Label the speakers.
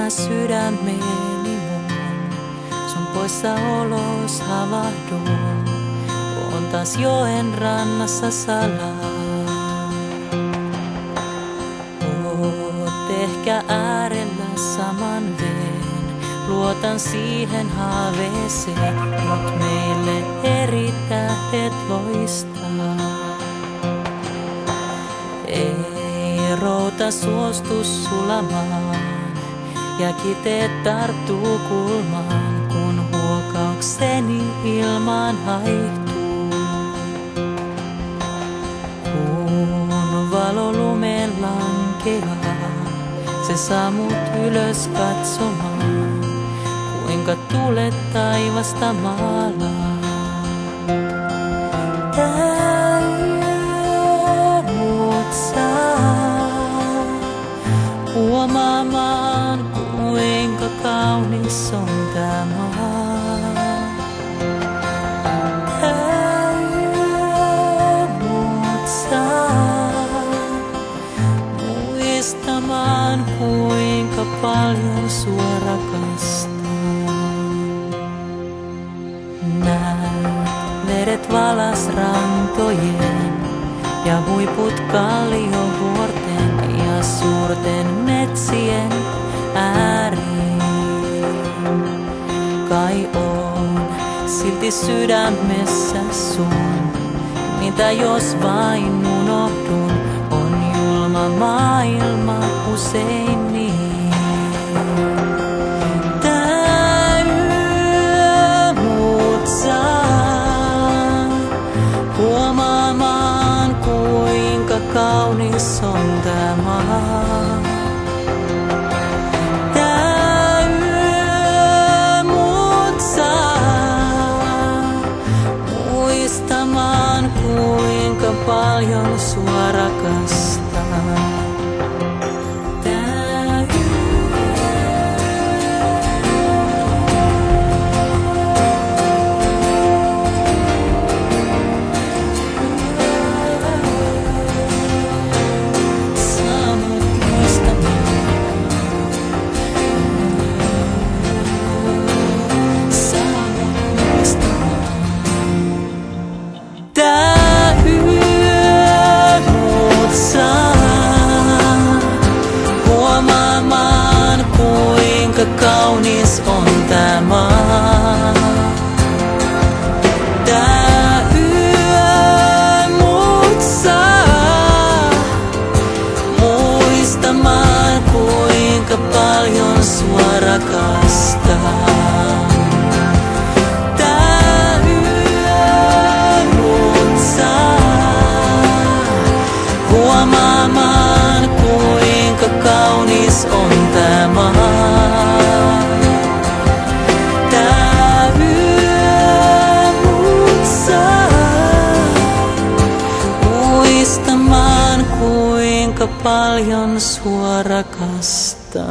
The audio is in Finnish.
Speaker 1: tämä sydämeni mun. Sun poissaolos havahdun, on taas joen rannassa salaa. Oot ehkä äärellä saman veen, luotan siihen haaveeseen, mut meille eri tähdet loistaa. Ei routa suostu sulamaan, ja kiteet tarttuu kulmaan, kun huokaukseni ilmaan haihtuu. Kun valo lumeen lankeaa, se saa mut ylös katsomaan, kuinka tulet taivasta maalaa. Tää yö mut saa huomaamaan, kuinka kaunis on tää maa. Tää yö mut saa muistamaan, kuinka paljon sua rakastaa. Näet vedet valas rantojen ja huiput kalliovuorten ja suurten metsien ääriin. Kai on silti sydämessä sun, mitä jos vain unohdun, on julma maailma usein niin. Tää yö mut saa huomaamaan, kuinka kaunis on tää maa. Tää yö mut saa muistamaan, kuinka paljon sua rakastaa. Kaunis on tää maa. Tää yö mut saa muistamaan, kuinka paljon sua rakastaa. Tää yö mut saa huomaamaan, kuinka kaunis on tää maa. Kuinka paljon sua rakastaa.